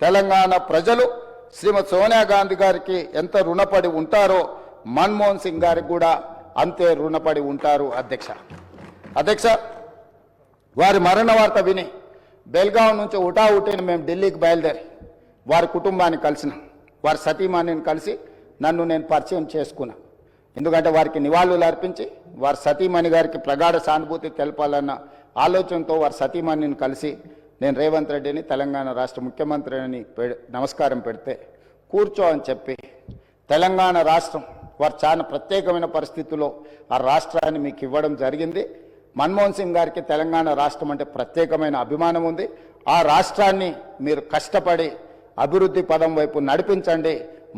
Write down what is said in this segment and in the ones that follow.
తెలంగాణ ప్రజలు శ్రీమతి సోనియా గాంధీ గారికి ఎంత రుణపడి ఉంటారో మన్మోహన్ సింగ్ గారికి కూడా అంతే రుణపడి ఉంటారు అధ్యక్ష వారి మరణ వార్త విని బెల్గావ్ నుంచి ఉటావుటిని మేము ఢిల్లీకి బయలుదేరి వారి కుటుంబాన్ని కలిసిన వారి సతీమణిని కలిసి నన్ను నేను పరిచయం చేసుకున్నా. ఎందుకంటే వారికి నివాళులు అర్పించి వారి సతీమణి గారికి ప్రగాఢ సానుభూతి తెలపాలన్న ఆలోచనతో వారి సతీమణిని కలిసి నేను రేవంత్ రెడ్డిని తెలంగాణ రాష్ట్ర ముఖ్యమంత్రిని నమస్కారం పెడితే కూర్చో అని చెప్పి తెలంగాణ రాష్ట్రం వారు చాలా ప్రత్యేకమైన పరిస్థితుల్లో ఆ రాష్ట్రాన్ని మీకు ఇవ్వడం జరిగింది. మన్మోహన్ సింగ్ గారికి తెలంగాణ రాష్ట్రం అంటే ప్రత్యేకమైన అభిమానం ఉంది. ఆ రాష్ట్రాన్ని మీరు కష్టపడి అభివృద్ధి పదం వైపు నడిపించండి,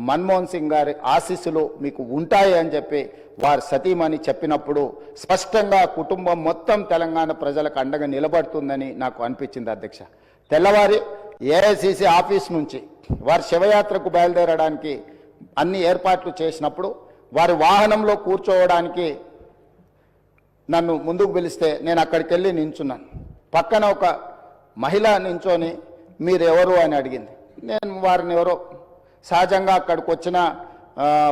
మన్మోహన్ సింగ్ గారి ఆశీస్సులు మీకు ఉంటాయి అని చెప్పి వారి సతీమణి చెప్పినప్పుడు స్పష్టంగా కుటుంబం మొత్తం తెలంగాణ ప్రజలకు అండగా నిలబడుతుందని నాకు అనిపించింది అధ్యక్ష. తెల్లవారి ఏఐసిసి ఆఫీస్ నుంచి వారి శివయాత్రకు బయలుదేరడానికి అన్ని ఏర్పాట్లు చేసినప్పుడు వారి వాహనంలో కూర్చోవడానికి నన్ను ముందుకు పిలిస్తే నేను అక్కడికి వెళ్ళి నించున్నాను. పక్కన ఒక మహిళ నించొని మీరెవరు అని అడిగింది. నేను వారిని ఎవరో సహజంగా అక్కడికి వచ్చిన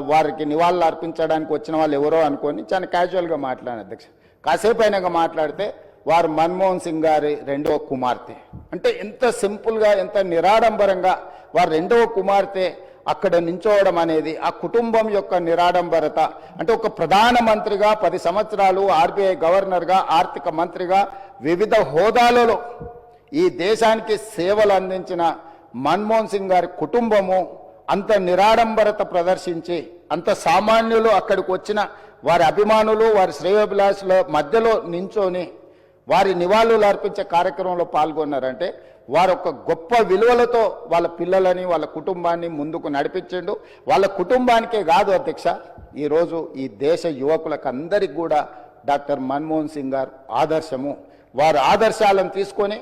వారికి నివాళులు అర్పించడానికి వచ్చిన వాళ్ళు ఎవరో అనుకొని చాలా క్యాజువల్గా మాట్లాడాను అధ్యక్ష. కాసేపు అయినాక మాట్లాడితే వారు మన్మోహన్ సింగ్ గారి రెండవ కుమార్తె. అంటే ఎంత సింపుల్గా ఎంత నిరాడంబరంగా వారి రెండవ కుమార్తె అక్కడ నించోవడం అనేది ఆ కుటుంబం యొక్క నిరాడంబరత. అంటే ఒక ప్రధానమంత్రిగా 10 సంవత్సరాలు ఆర్బీఐ గవర్నర్గా ఆర్థిక మంత్రిగా వివిధ హోదాలలో ఈ దేశానికి సేవలు అందించిన మన్మోహన్ సింగ్ గారి కుటుంబము అంత నిరాడంబరత ప్రదర్శించి అంత సామాన్యులు అక్కడికి వచ్చిన వారి అభిమానులు వారి శ్రేయోభిలాషుల మధ్యలో నించొని వారి నివాళులు అర్పించే కార్యక్రమంలో పాల్గొన్నారంటే వారు ఒక గొప్ప విలువలతో వాళ్ళ పిల్లలని వాళ్ళ కుటుంబాన్ని ముందుకు నడిపించిండు. వాళ్ళ కుటుంబానికే కాదు అధ్యక్ష, ఈరోజు ఈ దేశ యువకులకు అందరికీ కూడా డాక్టర్ మన్మోహన్ సింగ్ గారు ఆదర్శము. వారి ఆదర్శాలను తీసుకొని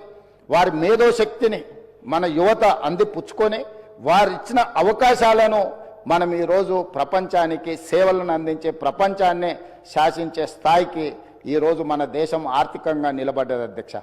వారి మేధోశక్తిని మన యువత అందిపుచ్చుకొని వారిచ్చిన అవకాశాలను మనం ఈరోజు ప్రపంచానికి సేవలను అందించే ప్రపంచాన్నే శాసించే స్థాయికి ఈరోజు మన దేశం ఆర్థికంగా నిలబడ్డది అధ్యక్ష.